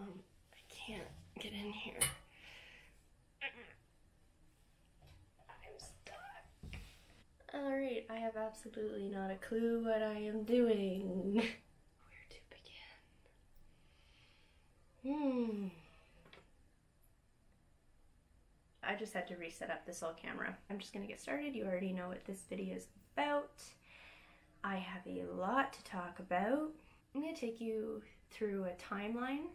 I can't get in here. I'm stuck. Alright, I have absolutely not a clue what I am doing. Where to begin? I just had to reset up this old camera. I'm just gonna get started. You already know what this video is about. I have a lot to talk about. I'm gonna take you through a timeline.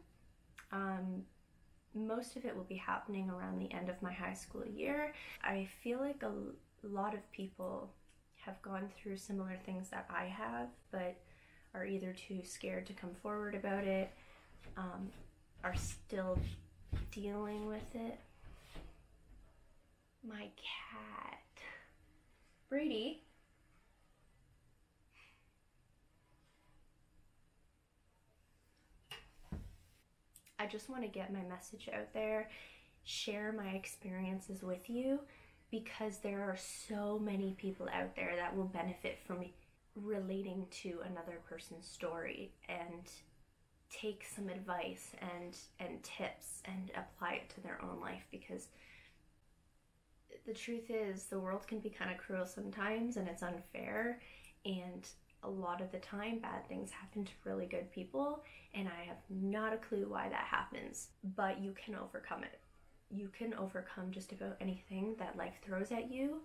Most of it will be happening around the end of my high school year. I feel like a lot of people have gone through similar things that I have, but are either too scared to come forward about it, are still dealing with it. My cat. Brady. I just want to get my message out there, share my experiences with you, because there are so many people out there that will benefit from relating to another person's story and take some advice and tips and apply it to their own life, because the truth is the world can be kind of cruel sometimes and it's unfair, and a lot of the time bad things happen to really good people, and I have not a clue why that happens, but you can overcome it. You can overcome just about anything that life throws at you.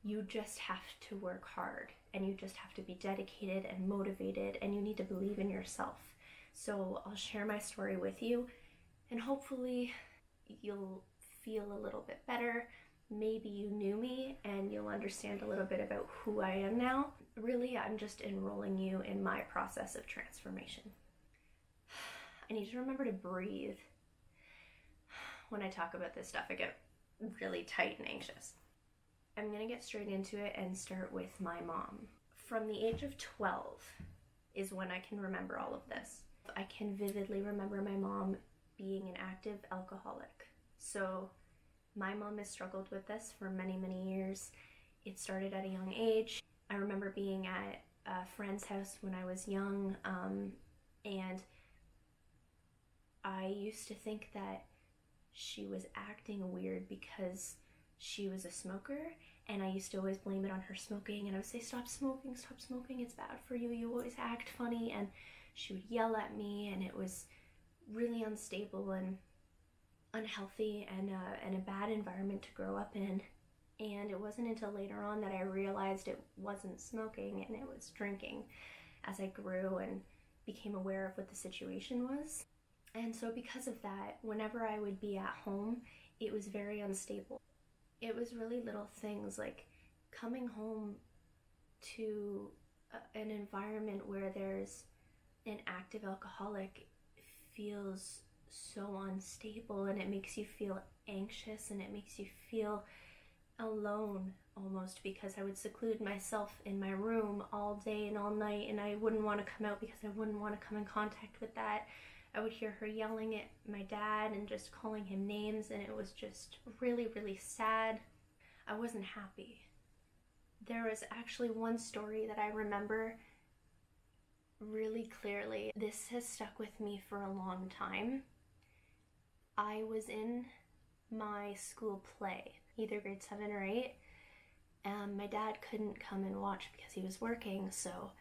You just have to work hard, and you just have to be dedicated and motivated, and you need to believe in yourself. So I'll share my story with you, and hopefully you'll feel a little bit better. Maybe you knew me and you'll understand a little bit about who I am now. Really, I'm just enrolling you in my process of transformation. I need to remember to breathe. When I talk about this stuff, I get really tight and anxious. I'm gonna get straight into it and start with my mom. From the age of 12 is when I can remember all of this. I can vividly remember my mom being an active alcoholic. So my mom has struggled with this for many, many years. It started at a young age. I remember being at a friend's house when I was young, and I used to think that she was acting weird because she was a smoker, and I used to always blame it on her smoking, and I would say, stop smoking, it's bad for you, you always act funny, and she would yell at me, and it was really unstable and unhealthy and a bad environment to grow up in. And it wasn't until later on that I realized it wasn't smoking and it was drinking, as I grew and became aware of what the situation was. And so because of that, whenever I would be at home, it was very unstable. It was really little things like coming home to an environment where there's an active alcoholic feels so unstable, and it makes you feel anxious, and it makes you feel alone almost, because I would seclude myself in my room all day and all night, and I wouldn't want to come out because I wouldn't want to come in contact with that. I would hear her yelling at my dad and just calling him names, and it was just really, really sad. I wasn't happy. There was actually one story that I remember really clearly. This has stuck with me for a long time. I was in my school play, either grade 7 or 8, and my dad couldn't come and watch because he was working, so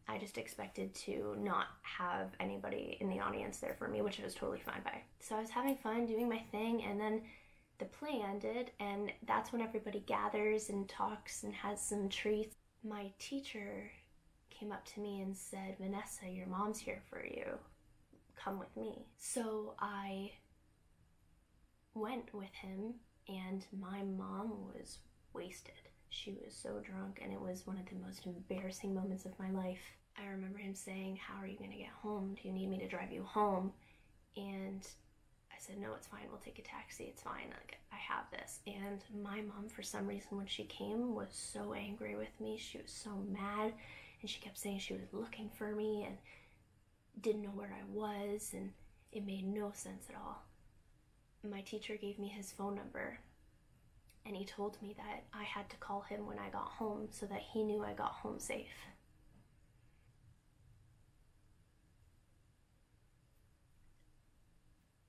I just expected to not have anybody in the audience there for me, which I was totally fine by. So I was having fun doing my thing, and then the play ended, and that's when everybody gathers and talks and has some treats. My teacher came up to me and said, Vanessa, your mom's here for you. Come with me. So I went with him, and my mom was wasted. She was so drunk, and it was one of the most embarrassing moments of my life. I remember him saying, how are you gonna get home? Do you need me to drive you home? And I said, no, it's fine, we'll take a taxi, it's fine, like, I have this. And my mom, for some reason, when she came, was so angry with me. She was so mad, and she kept saying she was looking for me and didn't know where I was, and it made no sense at all. My teacher gave me his phone number, and he told me that I had to call him when I got home so that he knew I got home safe.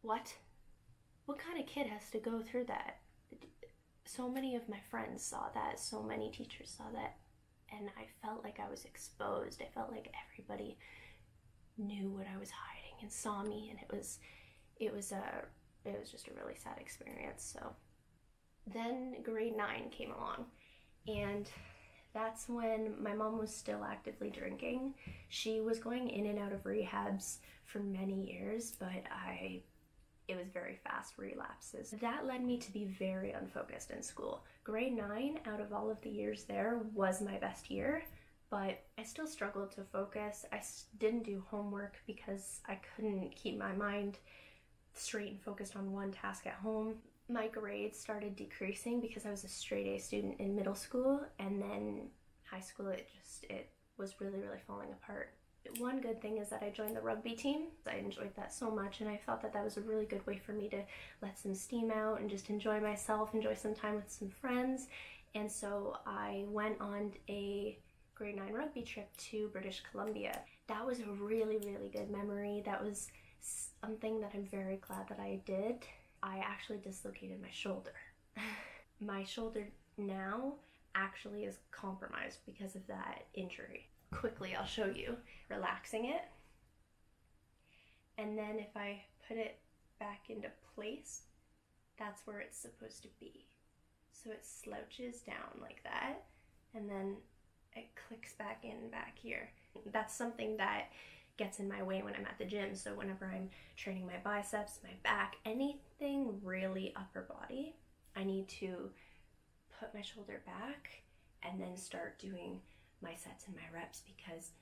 what? What kind of kid has to go through that? So many of my friends saw that, so many teachers saw that, and I felt like I was exposed. I felt like everybody knew what I was hiding and saw me, and it was just a really sad experience. So then grade 9 came along, and that's when my mom was still actively drinking. She was going in and out of rehabs for many years, but it was very fast relapses. That led me to be very unfocused in school. Grade 9, out of all of the years there, was my best year, but I still struggled to focus. I didn't do homework because I couldn't keep my mind straight and focused on one task at home. My grades started decreasing because I was a straight A student in middle school, and then high school it was really falling apart. One good thing is that I joined the rugby team. I enjoyed that so much, and I thought that that was a really good way for me to let some steam out and just enjoy myself, enjoy some time with some friends. And so I went on a grade 9 rugby trip to British Columbia. That was a really good memory. That was something that I'm very glad that I did. I actually dislocated my shoulder. My shoulder now actually is compromised because of that injury. Quickly, I'll show you. Relaxing it, and then if I put it back into place, that's where it's supposed to be. So it slouches down like that, and then it clicks back in back here. That's something that gets in my way when I'm at the gym. So whenever I'm training my biceps, my back, anything really upper body, I need to put my shoulder back and then start doing my sets and my reps, because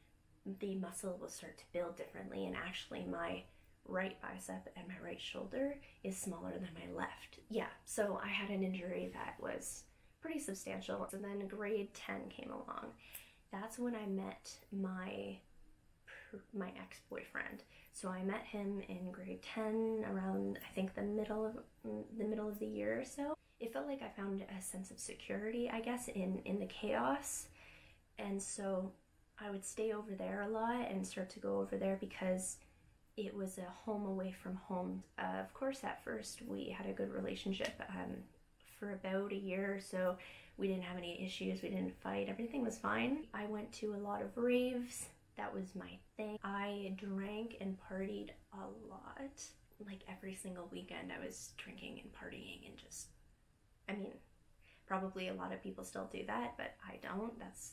the muscle will start to build differently, and actually my right bicep and my right shoulder is smaller than my left. Yeah, so I had an injury that was pretty substantial. So then grade 10 came along. That's when I met my ex-boyfriend. So I met him in grade 10 around, I think, the middle of the year or so. It felt like I found a sense of security, I guess, in the chaos. And so I would stay over there a lot and start to go over there because it was a home away from home. Of course, at first we had a good relationship for about a year or so. We didn't have any issues, we didn't fight, everything was fine. I went to a lot of raves, that was my thing. I drank and partied a lot. Like every single weekend I was drinking and partying and just, I mean, probably a lot of people still do that, but I don't. That's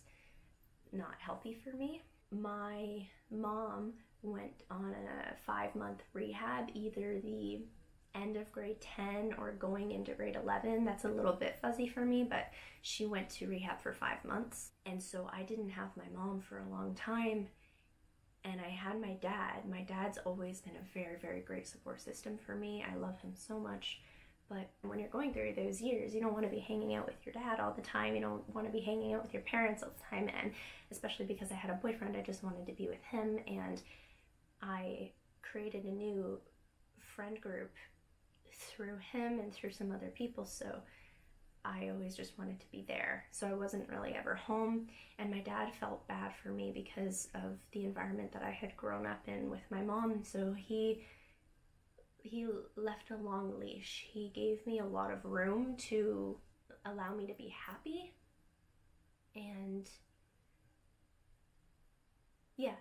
not healthy for me. My mom went on a 5-month rehab, either the end of grade 10 or going into grade 11. That's a little bit fuzzy for me, but she went to rehab for 5 months. And so I didn't have my mom for a long time, and I had my dad. My dad's always been a very great support system for me. I love him so much. But when you're going through those years, you don't want to be hanging out with your dad all the time. You don't want to be hanging out with your parents all the time. And especially because I had a boyfriend, I just wanted to be with him. And I created a new friend group through him and through some other people. So I always just wanted to be there. So I wasn't really ever home. And my dad felt bad for me because of the environment that I had grown up in with my mom. So he left a long leash. He gave me a lot of room to allow me to be happy. And yeah,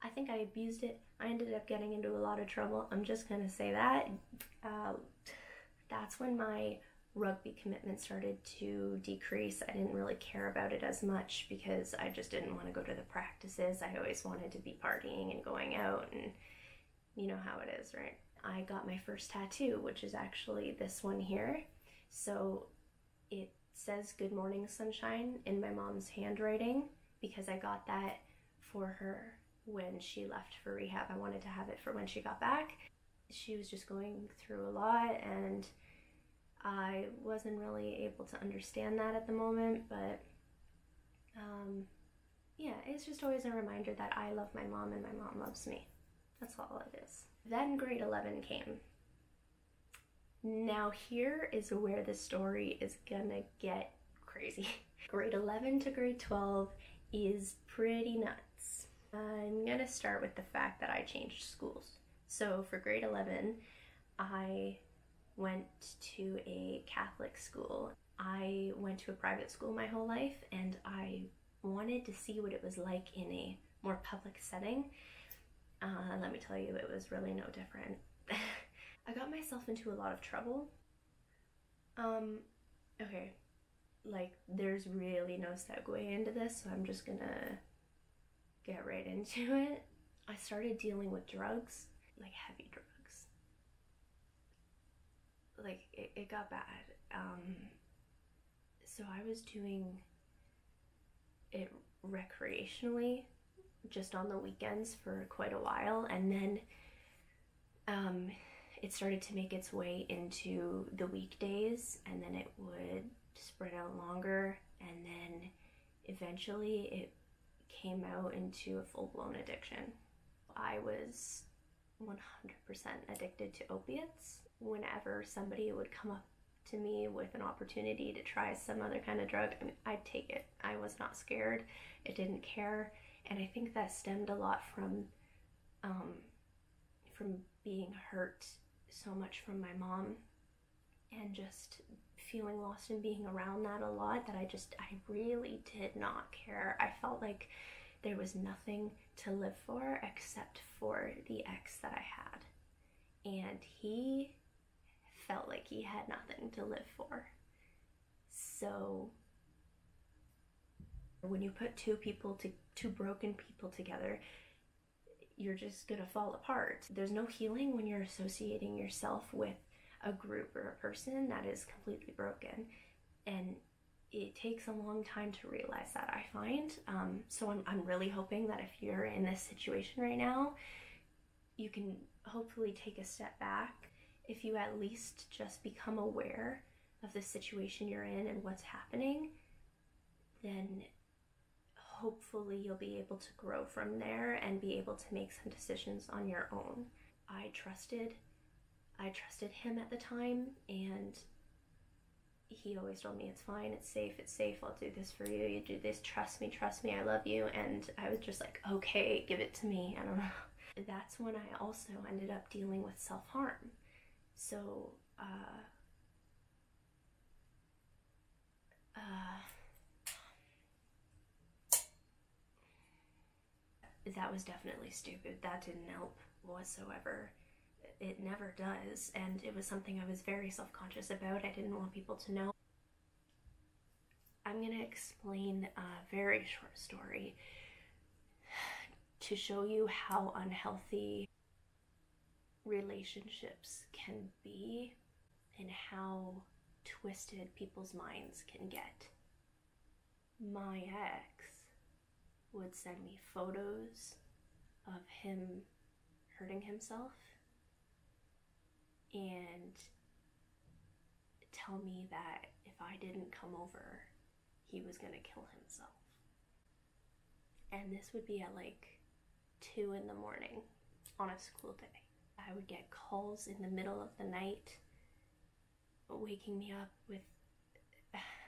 I think I abused it. I ended up getting into a lot of trouble. I'm just gonna say that. That's when my rugby commitment started to decrease. I didn't really care about it as much because I just didn't want to go to the practices. I always wanted to be partying and going out, and you know how it is, right? I got my first tattoo, which is actually this one here. So it says "Good Morning Sunshine" in my mom's handwriting because I got that for her when she left for rehab. I wanted to have it for when she got back. She was just going through a lot, and I wasn't really able to understand that at the moment, but yeah, it's just always a reminder that I love my mom and my mom loves me. That's all it is. Then grade 11 came. Now here is where the story is gonna get crazy. Grade 11 to grade 12 is pretty nuts. I'm gonna start with the fact that I changed schools. So for grade 11, I went to a Catholic school. I went to a private school my whole life, and I wanted to see what it was like in a more public setting. Let me tell you, it was really no different. I got myself into a lot of trouble. Okay, like there's really no segue into this, so I'm just gonna get right into it. I started dealing with drugs, like heavy drugs. Like it got bad. So I was doing it recreationally, just on the weekends for quite a while, and then it started to make its way into the weekdays, and then it would spread out longer, and then eventually it came out into a full-blown addiction. I was 100% addicted to opiates. Whenever somebody would come up to me with an opportunity to try some other kind of drug, I mean, I'd take it. I was not scared. I didn't care. And I think that stemmed a lot from being hurt so much from my mom, and just feeling lost and being around that a lot, that I really did not care. I felt like there was nothing to live for except for the ex that I had. And he felt like he had nothing to live for. So when you put two broken people together, you're just gonna fall apart. There's no healing when you're associating yourself with a group or a person that is completely broken. And it takes a long time to realize that, I find. So I'm really hoping that if you're in this situation right now, you can hopefully take a step back. If you at least just become aware of the situation you're in and what's happening, then hopefully you'll be able to grow from there and be able to make some decisions on your own. I trusted him at the time, and he always told me, it's fine, it's safe, I'll do this for you, you do this, trust me, I love you. And I was just like, okay, give it to me. I don't know. That's when I also ended up dealing with self-harm. So that was definitely stupid. That didn't help whatsoever. It never does, and it was something I was very self-conscious about. I didn't want people to know. I'm gonna explain a very short story to show you how unhealthy relationships can be and how twisted people's minds can get. My ex would send me photos of him hurting himself and tell me that if I didn't come over, he was gonna kill himself. And this would be at like 2 in the morning on a school day. I would get calls in the middle of the night waking me up with,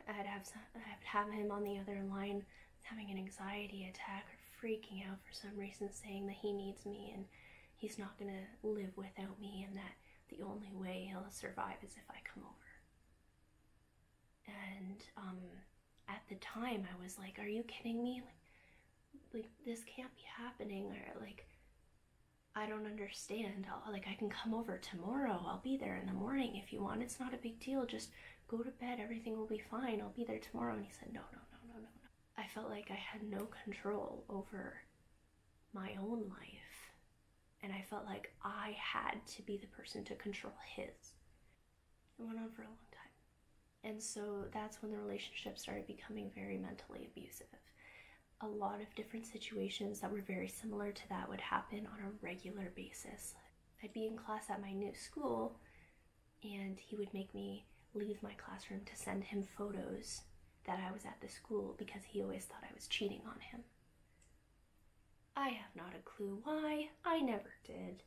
I'd have him on the other line having an anxiety attack or freaking out for some reason, saying that he needs me and he's not gonna live without me, and that the only way he'll survive is if I come over. And at the time I was like, are you kidding me? Like this can't be happening, or like, I don't understand. I can come over tomorrow. I'll be there in the morning if you want. It's not a big deal. Just go to bed. Everything will be fine. I'll be there tomorrow. And he said, no. I felt like I had no control over my own life. And I felt like I had to be the person to control his. It went on for a long time. And so that's when the relationship started becoming very mentally abusive. A lot of different situations that were very similar to that would happen on a regular basis. I'd be in class at my new school, and he would make me leave my classroom to send him photos that I was at the school because he always thought I was cheating on him. I have not a clue why. I never did.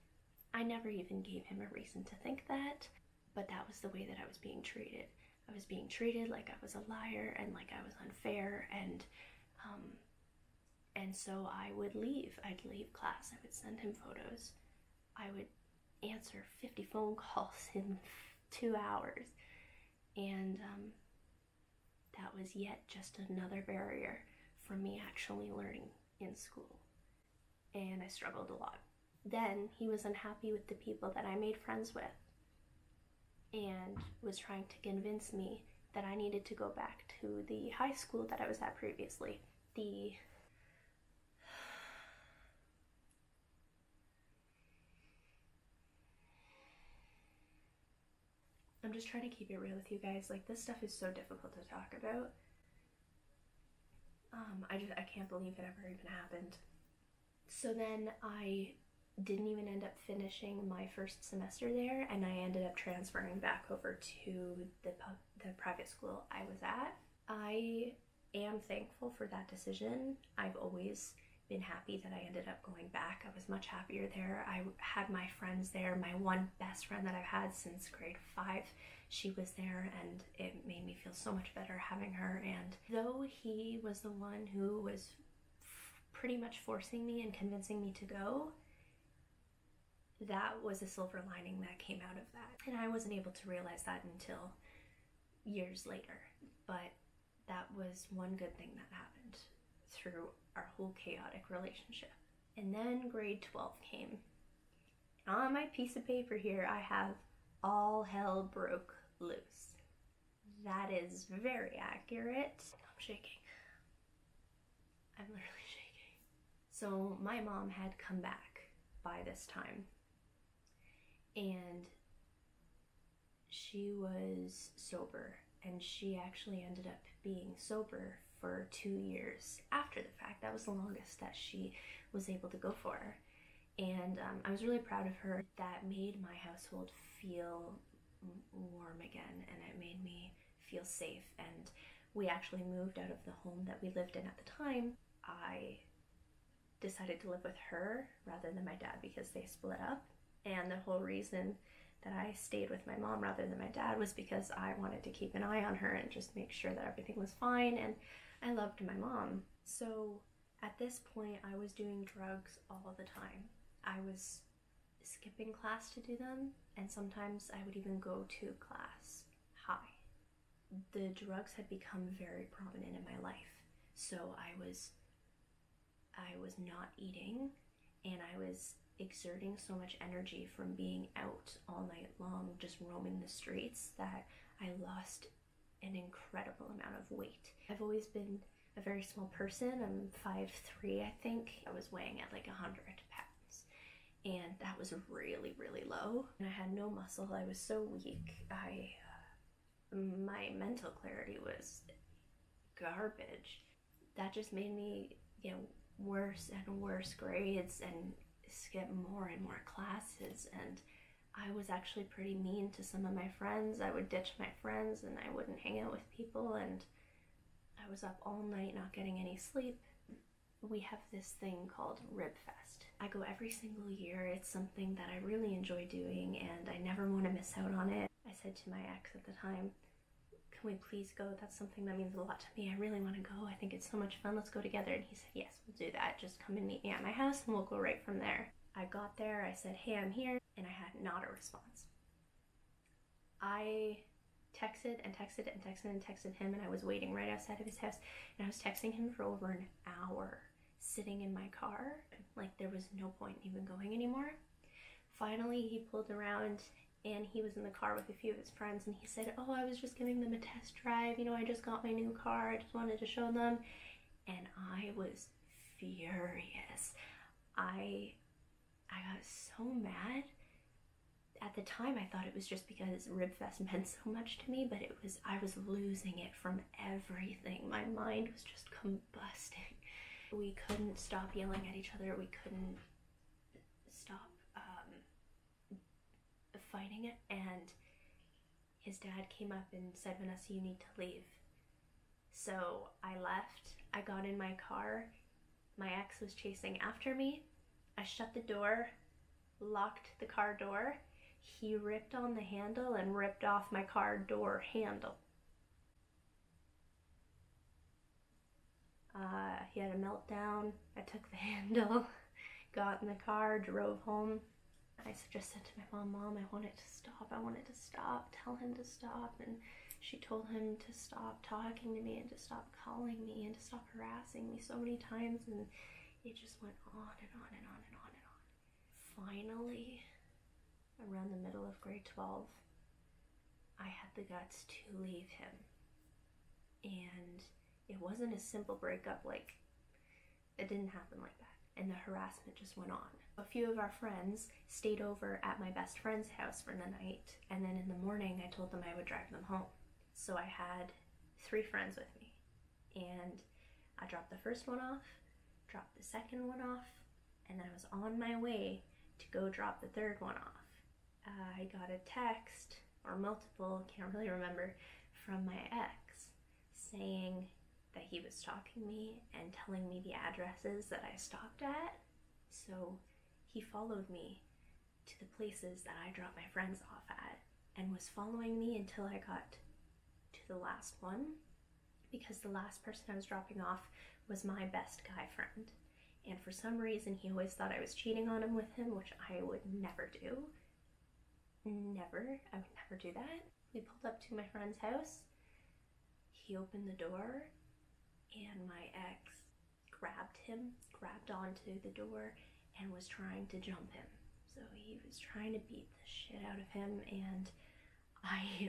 I never even gave him a reason to think that, but that was the way that I was being treated. I was being treated like I was a liar and like I was unfair, and so I would leave. I'd leave class. I would send him photos. I would answer 50 phone calls in 2 hours. And that was yet just another barrier for me actually learning in school. And I struggled a lot. Then he was unhappy with the people that I made friends with and was trying to convince me that I needed to go back to the high school that I was at previously. I'm just trying to keep it real with you guys. Like, this stuff is so difficult to talk about. I can't believe it ever even happened. So then I didn't even end up finishing my first semester there, and I ended up transferring back over to the private school I was at. I am thankful for that decision. I've always been happy that I ended up going back. I was much happier there. I had my friends there. My one best friend that I've had since grade 5, she was there, and it made me feel so much better having her. And though he was the one who was pretty much forcing me and convincing me to go, that was a silver lining that came out of that. And I wasn't able to realize that until years later. But that was one good thing that happened through our whole chaotic relationship. And then grade 12 came. And on my piece of paper here, I have all hell broke loose. That is very accurate. I'm shaking. I'm literally shaking. So my mom had come back by this time, and she was sober, and she actually ended up being sober for 2 years after the fact. That was the longest that she was able to go for. And I was really proud of her. That made my household feel warm again, and it made me feel safe. And we actually moved out of the home that we lived in at the time. I decided to live with her rather than my dad because they split up. And the whole reason that I stayed with my mom rather than my dad was because I wanted to keep an eye on her and just make sure that everything was fine, and I loved my mom. So at this point, I was doing drugs all the time. I was skipping class to do them, and sometimes I would even go to class high. The drugs had become very prominent in my life, so I was not eating, and I was exerting so much energy from being out all night long, just roaming the streets, that I lost an incredible amount of weight. I've always been a very small person. I'm 5'3", I think. I was weighing at like 100 pounds, and that was really, really low. And I had no muscle. I was so weak. My mental clarity was garbage. That just made me, worse and worse grades and skip more and more classes. And I was actually pretty mean to some of my friends. I would ditch my friends and I wouldn't hang out with people, and I was up all night not getting any sleep. We have this thing called Rib Fest. I go every single year. It's something that I really enjoy doing, and I never want to miss out on it. I said to my ex at the time, "Can we please go? That's something that means a lot to me. I really want to go. I think it's so much fun. Let's go together." And he said, "Yes, we'll do that. Just come and meet me at my house and we'll go right from there." I got there, I said, "Hey, I'm here," and I had not a response. I texted and texted and texted and texted him, and I was waiting right outside of his house, and I was texting him for over an hour, sitting in my car. Like, there was no point even going anymore. Finally, he pulled around, and he was in the car with a few of his friends, and he said, "Oh, I was just giving them a test drive. I just got my new car. I just wanted to show them." And I was furious. I got so mad. At the time, I thought it was just because Ribfest meant so much to me, but I was losing it from everything. My mind was just combusting. We couldn't stop yelling at each other. We couldn't stop fighting it. And his dad came up and said, "Vanessa, you need to leave." So I left. I got in my car. My ex was chasing after me. I shut the door, locked the car door. He ripped on the handle and ripped off my car door handle. He had a meltdown. I took the handle, got in the car, drove home. I just said to my mom, Mom, I want it to stop. I want it to stop. Tell him to stop. And she told him to stop talking to me and to stop calling me and to stop harassing me so many times. And it just went on and on and on and on and on. Finally, around the middle of grade 12, I had the guts to leave him. And it wasn't a simple breakup, like, it didn't happen like that. And the harassment just went on. A few of our friends stayed over at my best friend's house for the night, and then in the morning I told them I would drive them home. So I had 3 friends with me, and I dropped the first one off, dropped the second one off, and then I was on my way to go drop the third one off. I got a text, or multiple, can't really remember, from my ex saying that he was stalking me and telling me the addresses that I stopped at. So he followed me to the places that I dropped my friends off at and was following me until I got to the last one, because the last person I was dropping off was my best guy friend. And for some reason, he always thought I was cheating on him with him, which I would never do. Never. I would never do that. We pulled up to my friend's house. He opened the door, and my ex grabbed onto the door and was trying to jump him. So he was trying to beat the shit out of him, and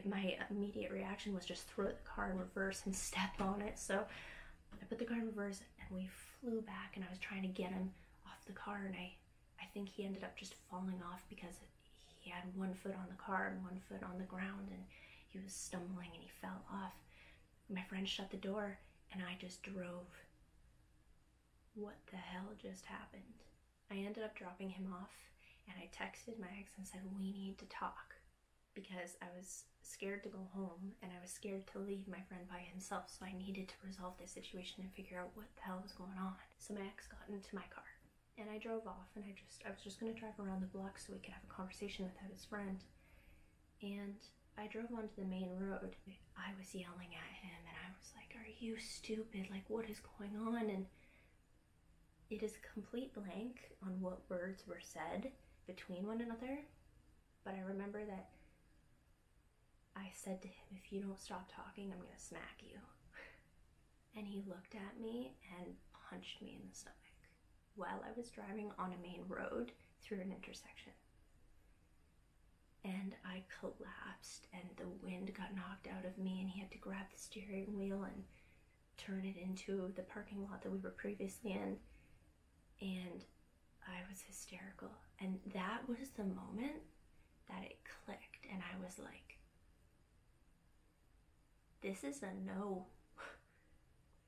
my immediate reaction was just throw the car in reverse and step on it. So I put the car in reverse and we flew back, and I was trying to get him off the car, and I think he ended up just falling off because he had one foot on the car and one foot on the ground, and he was stumbling and he fell off. My friend shut the door and I just drove. What the hell just happened? I ended up dropping him off, and I texted my ex and said, we need to talk, because I was scared to go home and I was scared to leave my friend by himself, so I needed to resolve this situation and figure out what the hell was going on. So my ex got into my car and I drove off, and I was just gonna drive around the block so we could have a conversation without his friend. And I drove onto the main road. I was yelling at him and I was like, are you stupid? Like, what is going on? And it is a complete blank on what words were said between one another, but I remember that I said to him, if you don't stop talking, I'm gonna smack you. And he looked at me and punched me in the stomach while I was driving on a main road through an intersection. And I collapsed, and the wind got knocked out of me, and he had to grab the steering wheel and turn it into the parking lot that we were previously in. And I was hysterical. And that was the moment that it clicked, and I was like, this is a no.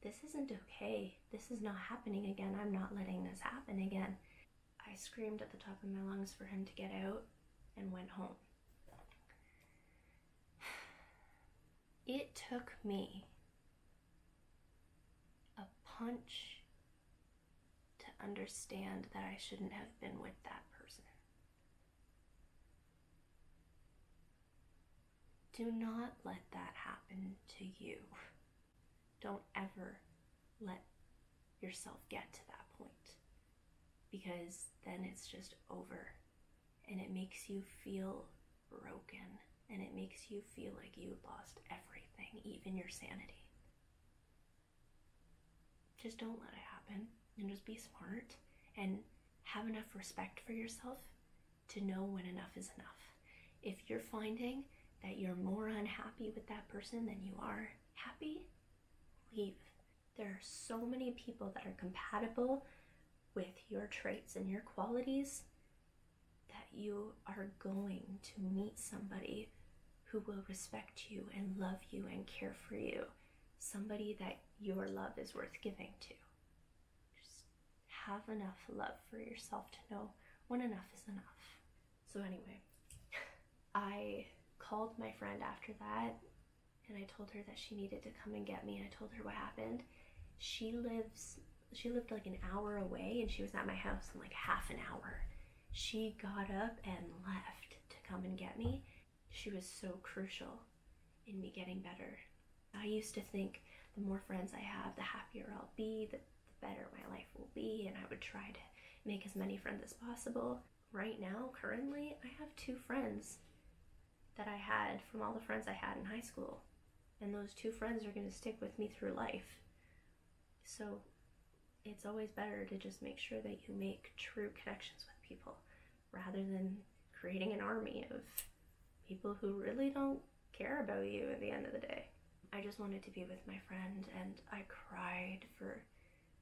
This isn't okay. This is not happening again. I'm not letting this happen again. I screamed at the top of my lungs for him to get out and went home. It took me a punch to understand that I shouldn't have been with that person. Do not let that happen to you. Don't ever let yourself get to that point, because then it's just over, and it makes you feel broken, and it makes you feel like you lost everything, even your sanity. Just don't let it happen, and just be smart and have enough respect for yourself to know when enough is enough. If you're finding that you're more unhappy with that person than you are happy, leave. There are so many people that are compatible with your traits and your qualities that you are going to meet somebody who will respect you and love you and care for you. Somebody that your love is worth giving to. Just have enough love for yourself to know when enough is enough. So anyway, I called my friend after that, and I told her that she needed to come and get me, and I told her what happened. She lived like an hour away, and she was at my house in like half an hour. She got up and left to come and get me. She was so crucial in me getting better. I used to think the more friends I have, the happier I'll be, the better my life will be, and I would try to make as many friends as possible. right now, currently, I have 2 friends that I had from all the friends I had in high school. And those 2 friends are going to stick with me through life. So it's always better to just make sure that you make true connections with people rather than creating an army of people who really don't care about you at the end of the day. I just wanted to be with my friend, and I cried for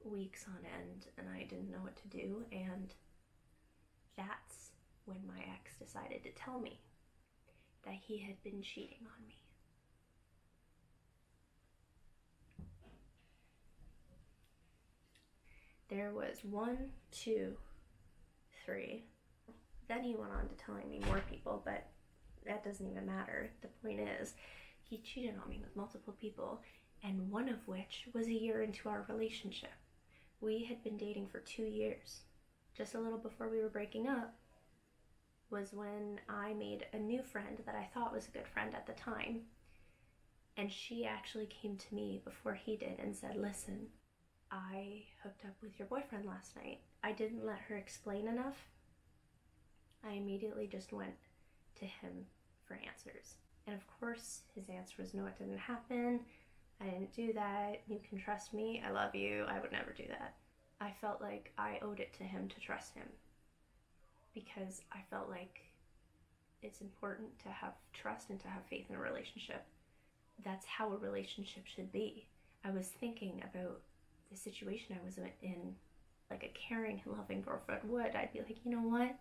weeks on end, and I didn't know what to do, and that's when my ex decided to tell me that he had been cheating on me. There was 1, 2, 3. Then he went on to telling me more people, but that doesn't even matter. The point is, he cheated on me with multiple people, and one of which was a year into our relationship. We had been dating for 2 years. Just a little before we were breaking up was when I made a new friend that I thought was a good friend at the time. And she actually came to me before he did and said, listen, I hooked up with your boyfriend last night. I didn't let her explain enough. I immediately just went to him for answers. And of course, his answer was, no, it didn't happen. I didn't do that. You can trust me. I love you. I would never do that. I felt like I owed it to him to trust him, because I felt like it's important to have trust and to have faith in a relationship. That's how a relationship should be. I was thinking about the situation I was in, like a caring and loving girlfriend would. I'd be like, you know what?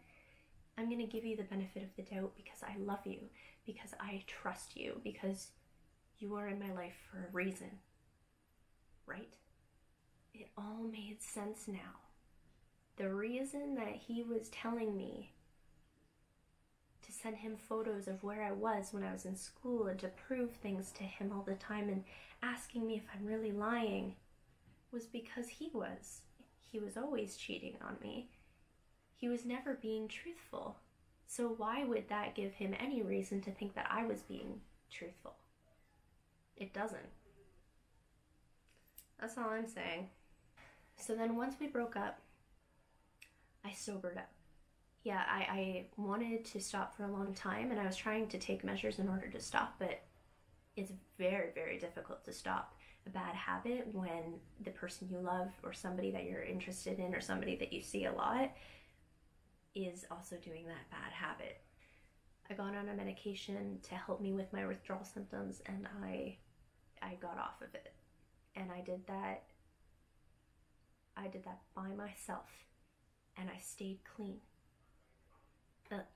I'm going to give you the benefit of the doubt because I love you, because I trust you, because you are in my life for a reason, right? It all made sense now. The reason that he was telling me to send him photos of where I was when I was in school and to prove things to him all the time and asking me if I'm really lying was because he was always cheating on me. He was never being truthful. So why would that give him any reason to think that I was being truthful? It doesn't. That's all I'm saying. So then once we broke up, I sobered up. Yeah, I wanted to stop for a long time, and I was trying to take measures in order to stop, but it's very, very difficult to stop a bad habit when the person you love or somebody that you're interested in or somebody that you see a lot is also doing that bad habit. I got on a medication to help me with my withdrawal symptoms, and I got off of it. And I did that by myself, and I stayed clean.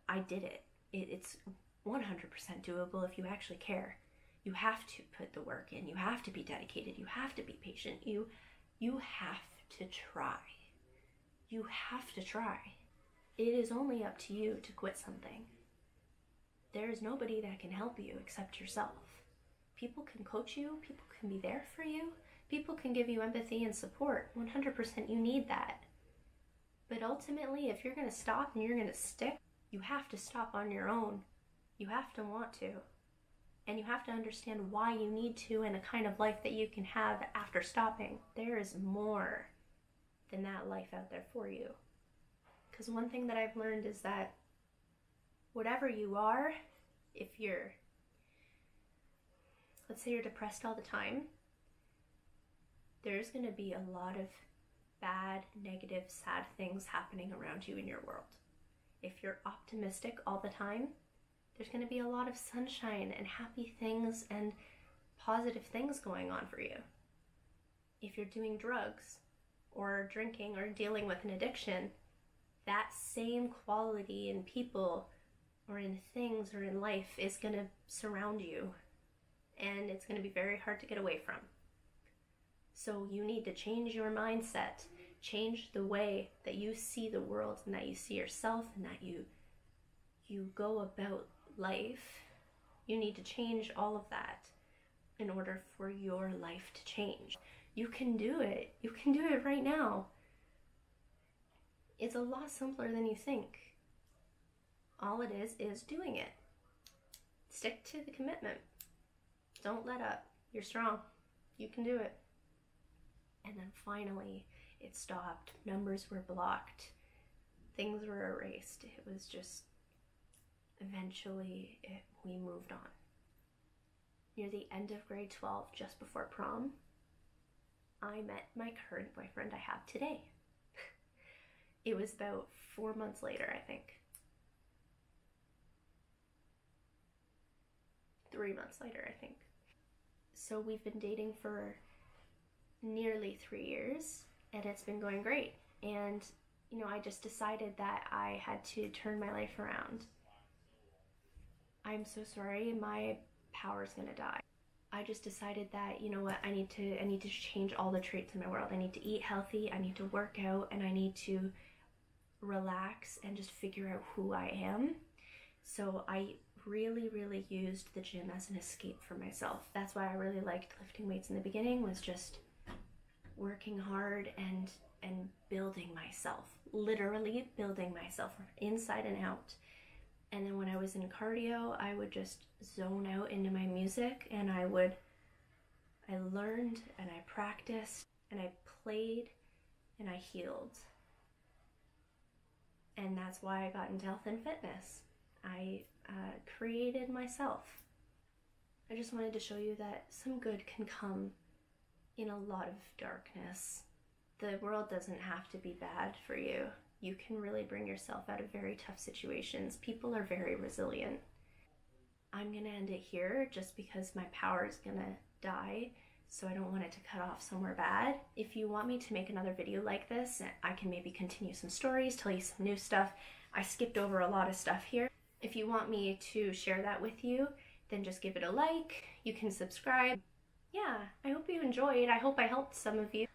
I did it. It's 100% doable if you actually care. You have to put the work in. You have to be dedicated. You have to be patient. You have to try. You have to try. It is only up to you to quit something. There is nobody that can help you except yourself. People can coach you. People can be there for you. People can give you empathy and support. 100% you need that. But ultimately, if you're going to stop and you're going to stick, you have to stop on your own. You have to want to. And you have to understand why you need to and the kind of life that you can have after stopping. There is more than that life out there for you. Because one thing that I've learned is that whatever you are, if you're, let's say you're depressed all the time, there's going to be a lot of bad, negative, sad things happening around you in your world. If you're optimistic all the time, there's going to be a lot of sunshine and happy things and positive things going on for you. If you're doing drugs or drinking or dealing with an addiction, that same quality in people or in things or in life is going to surround you, and it's going to be very hard to get away from. So you need to change your mindset, change the way that you see the world and that you see yourself and that you go about life. You need to change all of that in order for your life to change. You can do it. You can do it right now. It's a lot simpler than you think. All it is doing it. Stick to the commitment. Don't let up. You're strong. You can do it. And then finally, it stopped. Numbers were blocked. things were erased. It was just, eventually we moved on. Near the end of grade 12, just before prom, I met my current boyfriend I have today. It was about 4 months later, I think. 3 months later, I think. So we've been dating for nearly 3 years, and it's been going great. And, you know, I just decided that I had to turn my life around. I'm so sorry, my power's gonna die. I just decided that, you know what, I need to change all the traits in my world. I need to eat healthy, I need to work out, and I need to relax and just figure out who I am. So I really used the gym as an escape for myself. That's why I really liked lifting weights in the beginning, was just working hard and building myself, literally building myself from inside and out. And then when I was in cardio, I would just zone out into my music, and I learned and I practiced and I played and I healed. And that's why I got into health and fitness. I created myself. I just wanted to show you that some good can come in a lot of darkness. The world doesn't have to be bad for you. You can really bring yourself out of very tough situations. People are very resilient. I'm gonna end it here just because my power is gonna die, so I don't want it to cut off somewhere bad. If you want me to make another video like this, I can maybe continue some stories, tell you some new stuff. I skipped over a lot of stuff here. If you want me to share that with you, then just give it a like. You can subscribe. Yeah, I hope you enjoyed. I hope I helped some of you.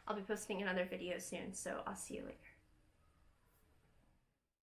I'll be posting another video soon, so I'll see you later.